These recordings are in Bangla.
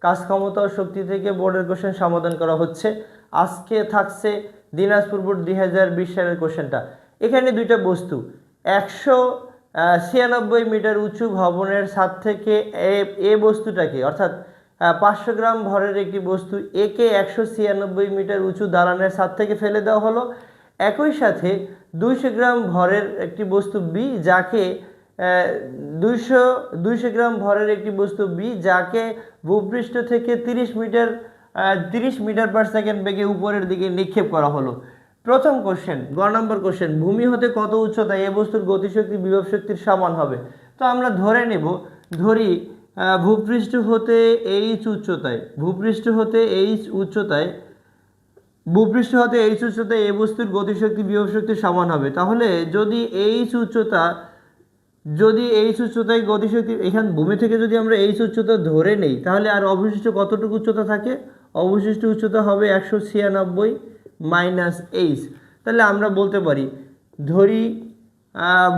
কাজ ক্ষমতা ও শক্তি থেকে বোর্ডের কোশ্চেন সমাধান করা হচ্ছে। আজকে থাকছে দিনাজপুর বোর্ড 2020 সালের কোশ্চেনটা। এখানে দুইটা বস্তু 196 মিটার উঁচু ভবনের ছাদ থেকে এ বস্তুটাকে অর্থাৎ 500 গ্রাম ভরের একটি বস্তু একে 196 মিটার উঁচু দালানের ছাদ থেকে ফেলে দেওয়া হলো। একই সাথে 200 গ্রাম ভরের একটি বস্তু বি যাকে 200 গ্রাম ভরের একটি বস্তু বি যাকে ভূপৃষ্ঠ থেকে 30 মিটার পার সেকেন্ড বেগে উপরের দিকে নিক্ষেপ করা হলো। প্রথম কোশ্চেন, গ নম্বর কোশ্চেন, ভূমি হতে কত উচ্চতায় এ বস্তুর গতিশক্তি বিভব শক্তির সমান হবে? তো আমরা ধরে নেব, ধরি ভূপৃষ্ঠ হতে এইচ উচ্চতায় এ বস্তুর গতিশক্তি বিভব শক্তির সমান হবে। তাহলে যদি এইচ উচ্চতায় গতিশক্তি, এখানে ভূমি থেকে যদি আমরা এইচ উচ্চতা ধরে নেই তাহলে আর অবশিষ্ট কতটুকু উচ্চতা থাকে? অবশিষ্ট উচ্চতা হবে 196 মাইনাস এইচ। তাহলে আমরা বলতে পারি, ধরি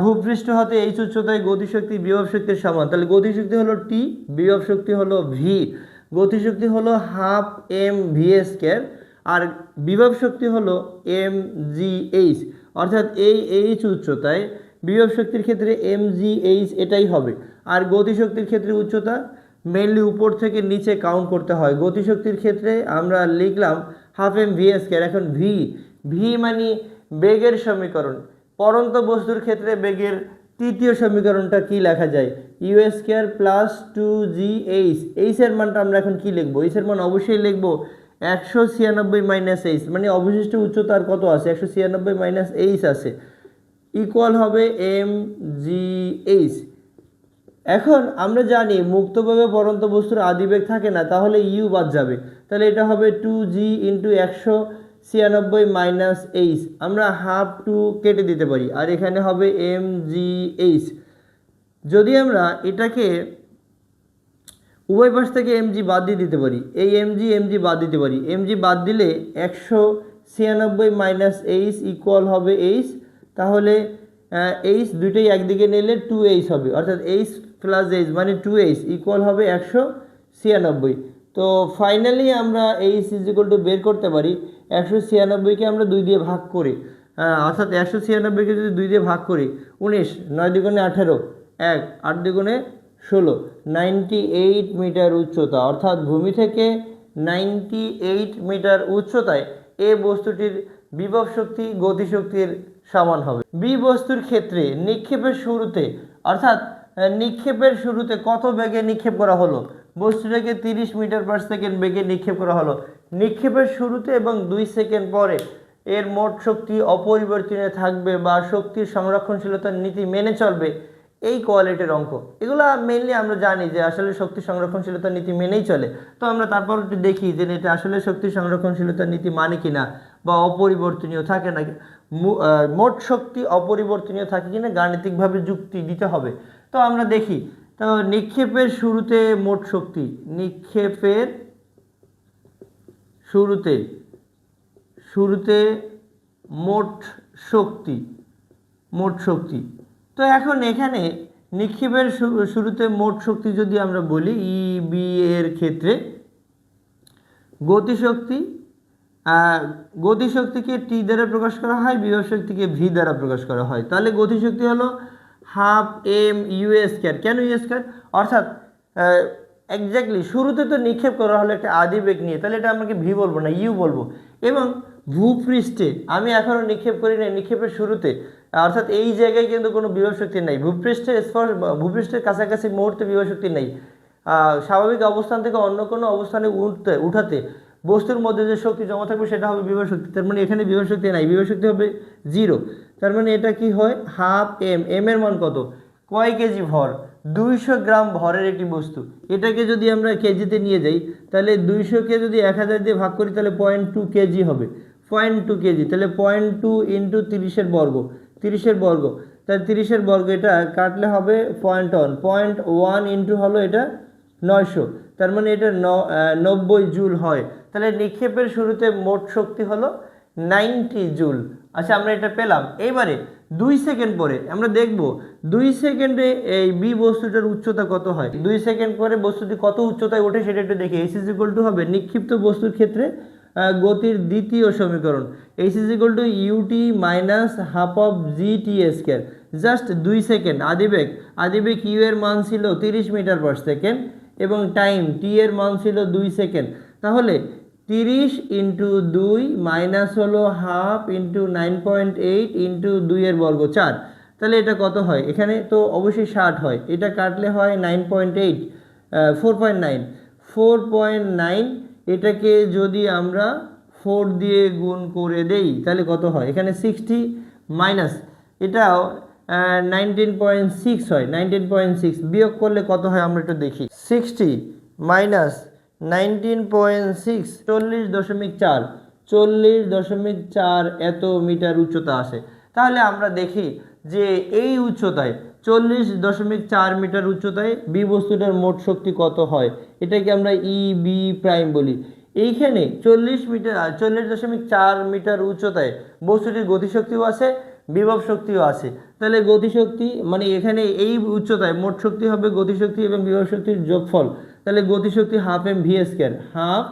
ভূপৃষ্ঠ হতে এইচ উচ্চতায় গতিশক্তি বিভব শক্তির সমান। তাহলে গতিশক্তি হলো টি, বিভব শক্তি হলো ভি। গতিশক্তি হলো হাফ এম ভি স্কয়ার আর বিভব শক্তি হলো এম জি এইচ। অর্থাৎ এই এইচ উচ্চতায় বিভব শক্তির ক্ষেত্রে এম জি এইচ এটাই হবে। আর গতিশক্তির ক্ষেত্রে উচ্চতা মেইনলি উপর থেকে নিচে কাউন্ট করতে হয়। গতিশক্তির ক্ষেত্রে আমরা লিখলাম হাফ এম ভি স্কয়ার। এখন ভি মানে বেগের সমীকরণ। পরন্ত বস্তুর ক্ষেত্রে বেগের তৃতীয় সমীকরণটা কি লেখা যায়? You square plus 2gh। এইচের মানটা আমরা এখন কি লিখবো? এইচের মান অবশ্যই লিখবো 196 মাইনাস এইচ, মানে অবশিষ্ট উচ্চতা আর কত আছে? 196 মাইনাস এইচ আছে, ইকুয়াল হবে এম জি এইচ। এখন আমরা জানি মুক্তভাবে পরন্ত বস্তুর আদিবেগ থাকে না, তাহলে ইউ বাদ যাবে। তাহলে এটা হবে 2g ইন্টু 196 মাইনাস এইচ। আমরা হাফ 2 কেটে দিতে পারি আর এখানে হবে এম জি এইচ। যদি আমরা এটাকে উভয় পাশ থেকে এমজি বাদ দিয়ে দিতে পারি, এই এমজি বাদ দিতে পারি। এমজি বাদ দিলে 196 মাইনাস এইচ ইকুয়াল হবে এইচ। তাহলে এইচ দুইটাই একদিকে নিলে 2h হবে, অর্থাৎ এইচ প্লাস এইচ মানে 2h ইকুয়াল হবে 196। তো ফাইনালি আমরা এইচ ইজ ইকুয়াল টু বের করতে পারি 196কে আমরা 2 দিয়ে ভাগ করি, অর্থাৎ 196কে যদি 2 দিয়ে ভাগ করি 19, 9 দুগুণে 18, 1 8 দুগুণে 16, 98 মিটার উচ্চতা। অর্থাৎ ভূমি থেকে 98 মিটার উচ্চতায় এ বস্তুটির বিভব শক্তি গতিশক্তির সমান হবে। বি বস্তুর ক্ষেত্রে নিক্ষেপের শুরুতে অর্থাৎ নিক্ষেপের শুরুতে কত বেগে নিক্ষেপ করা হলো? বস্তুটাকে 30 মিটার পার সেকেন্ড বেগে নিক্ষেপ করা হলো। নিক্ষেপের শুরুতে এবং 2 সেকেন্ড পরে এর মোট শক্তি অপরিবর্তনীয় থাকবে বা শক্তির সংরক্ষণশীলতার নীতি মেনে চলবে, এই কোয়ালিটির অঙ্ক। এগুলো মেইনলি আমরা জানি যে আসলে শক্তি সংরক্ষণশীলতার নীতি মেনেই চলে। তো আমরা তারপর একটু দেখি যে এটা আসলে শক্তি সংরক্ষণশীলতার নীতি মানে কিনা বা অপরিবর্তনীয় থাকে নাকি, মোট শক্তি অপরিবর্তনীয় থাকে কিনা গাণিতিকভাবে যুক্তি দিতে হবে। তো আমরা দেখি, তো নিক্ষেপের শুরুতে মোট শক্তি, নিক্ষেপের শুরুতে মোট শক্তি। তো এখন এখানে নিক্ষেপের শুরুতে মোট শক্তি যদি আমরা বলি ই বি এর ক্ষেত্রে গতিশক্তিকে টি দ্বারা প্রকাশ করা হয়, বিভব শক্তিকে ভি দ্বারা প্রকাশ করা হয়। তাহলে গতিশক্তি হলো হাফ এম ইউ স্কয়ার। কেন ইউ স্কয়ার? অর্থাৎ এক্স্যাক্টলি শুরুতে তো নিক্ষেপ করা হলো একটা আদিবেগ নিয়ে, তাহলে এটা আমাকে ভি বলবো না, ইউ বলবো। এবং ভূপৃষ্ঠে আমি এখনও নিক্ষেপ করি না, নিক্ষেপের শুরুতে অর্থাৎ এই জায়গায় কিন্তু কোনো বিভব শক্তি নেই। ভূপৃষ্ঠের কাছাকাছি মুহূর্তে বিভব শক্তি নেই। স্বাভাবিক অবস্থান থেকে অন্য কোনো অবস্থানে উঠাতে বস্তুর মধ্যে যে শক্তি জমা থাকবে সেটা হবে বিভব শক্তি। তার মানে এখানে বিভব শক্তি নাই, বিভব শক্তি হবে 0। তার মানে এটা কি হয়? হাফ এম, এম এর মান কত? কয় কেজি ভর? 200 গ্রাম ভরের একটি বস্তু। এটাকে যদি আমরা কেজিতে নিয়ে যাই তাহলে 200কে যদি 1000 দিয়ে ভাগ করি তাহলে 0.2 কেজি হবে, 0.2 কেজি। তাহলে 0.2 ইন্টু 30-এর বর্গ, 30-এর বর্গ, তাহলে 30-এর বর্গ এটা কাটলে হবে 0.1, 0.1 ইন্টু হলো এটা 900, তার মানে এটা 90 জুল হয়। তাহলে নিক্ষেপের শুরুতে মোট শক্তি হলো 90 জুল। আচ্ছা, আমরা এটা পেলাম। এইবারে 2 সেকেন্ড পরে আমরা দেখব 2 সেকেন্ডে এই বি বস্তুটার উচ্চতা কত হয়। 2 সেকেন্ড পরে বস্তুটি কত উচ্চতায় ওঠে সেটা একটু দেখি। এইচ ইজ ইকুয়াল টু হবে নিক্ষিপ্ত বস্তুর ক্ষেত্রে গতির দ্বিতীয় সমীকরণ, H is equal to U T minus half of G T square. Just 2 second আদিবেগ ইউ এর মান ছিল 30 মিটার পার সেকেন্ড এবং টাইম টি এর মান ছিল 2 সেকেন্ড। তাহলে 30 ইন্টু 2 মাইনাস হলো হাফ ইন্টু 9.8 ইন্টু 2 এর বর্গ 4। তাহলে এটা কত হয়? এখানে তো অবশ্যই 60 হয়, এটা কাটলে হয় 9.8, 4.9। এটাকে যদি আমরা 4 দিয়ে গুণ করে দেই তাহলে কত হয়? এখানে 60 মাইনাস এটাও 19.6 হয়, 19.6 বিয়োগ করলে কত হয় আমরা একটু দেখি। 60 মাইনাস 19.6 40.4, 40.4 এত মিটার উচ্চতা আসে। তাহলে আমরা দেখি যে এই উচ্চতায় 40.4 মিটার উচ্চতায় বি বস্তুটার মোট শক্তি কত হয়, এটাকে আমরা ই বি প্রাইম বলি। এইখানে 40.4 মিটার উচ্চতায় বস্তুটির গতিশক্তিও আছে, বিভব শক্তিও আছে। তাহলে গতিশক্তি মানে এখানে এই উচ্চতায় মোট শক্তি হবে গতিশক্তি এবং বিভব শক্তির যোগফল। তাহলে গতিশক্তি half M V square, half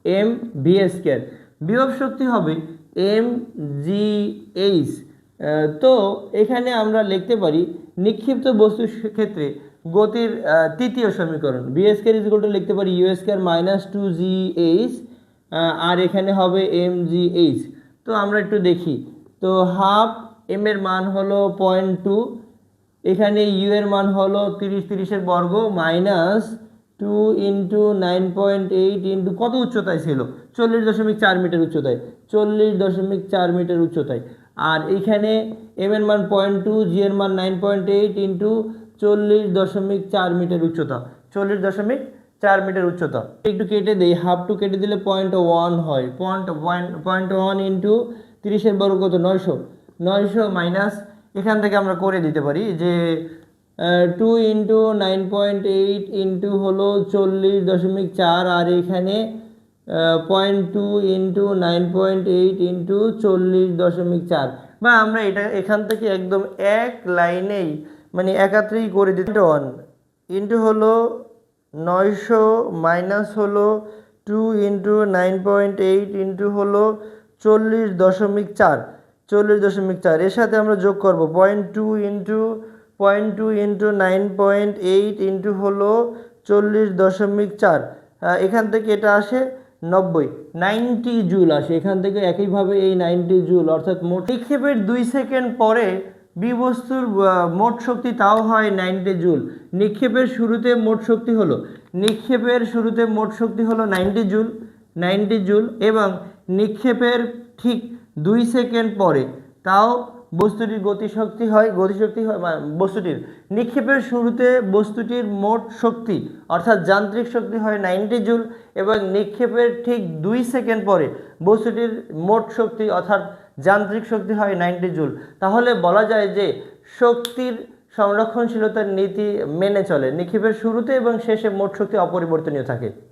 M V square. বিভব শক্তি হবে এম জি এইচ। তো এখানে আমরা লিখতে পারি নিক্ষিপ্ত বস্তুর ক্ষেত্রে গতির তৃতীয় সমীকরণ V square is equal two লিখতে পারি ইউ স্কোয়ার মাইনাস 2gh, আর এখানে হবে এম জি এইচ। তো আমরা একটু দেখি। তো হাফ এম এর মান হলো 0.2, এখানে ইউ এর মান হলো 30 এর বর্গ মাইনাস 2 ইন্টু 9.8 ইন্টু কত উচ্চতায় ছিল? 40.4 মিটার উচ্চতায়, 40.4 মিটার উচ্চতায়। আর এইখানে এম এর মান 0.2, জি এর মান 9.8 ইন্টু 40.4 মিটার উচ্চতা, 40.4 মিটার উচ্চতা। একটু কেটে দেই, হাফ টু কেটে দিলে 0.1 হয়, 0.1 ইন্টু 30 এর বর্গ কত? 900 মাইনাস এখান থেকে আমরা করে দিতে পারি যে 2 ইন্টু 9.8 ইন্টু হলো 40.4, আর এখানে 0.2 ইন্টু 9.8 ইন্টু 40.4। বা আমরা এটা এখান থেকে একদম এক লাইনেই মানে একাত্রেই করে দিতে 1 ইন্টু হলো 900 মাইনাস হলো 2 ইন্টু 9.8 ইন্টু হলো 40.4, এর সাথে আমরা যোগ করব 0.2 ইন্টু 9.8 ইন্টু হলো 40.4। এখান থেকে এটা আসে 90 জুল আসে। এখান থেকে একইভাবে এই 90 জুল অর্থাৎ মোট নিক্ষেপের 2 সেকেন্ড পরে বি বস্তুর মোট শক্তি তাও হয় 90 জুল। নিক্ষেপের শুরুতে মোট শক্তি হলো 90 জুল এবং নিক্ষেপের ঠিক 2 সেকেন্ড পরে তাও বস্তুটির গতিশক্তি হয় বস্তুটির নিক্ষেপের শুরুতে বস্তুটির মোট শক্তি অর্থাৎ যান্ত্রিক শক্তি হয় 90 জুল এবং নিক্ষেপের ঠিক 2 সেকেন্ড পরে বস্তুটির মোট শক্তি অর্থাৎ যান্ত্রিক শক্তি হয় 90 জুল। তাহলে বলা যায় যে শক্তির সংরক্ষণশীলতার নীতি মেনে চলে, নিক্ষেপের শুরুতে এবং শেষে মোট শক্তি অপরিবর্তনীয় থাকে।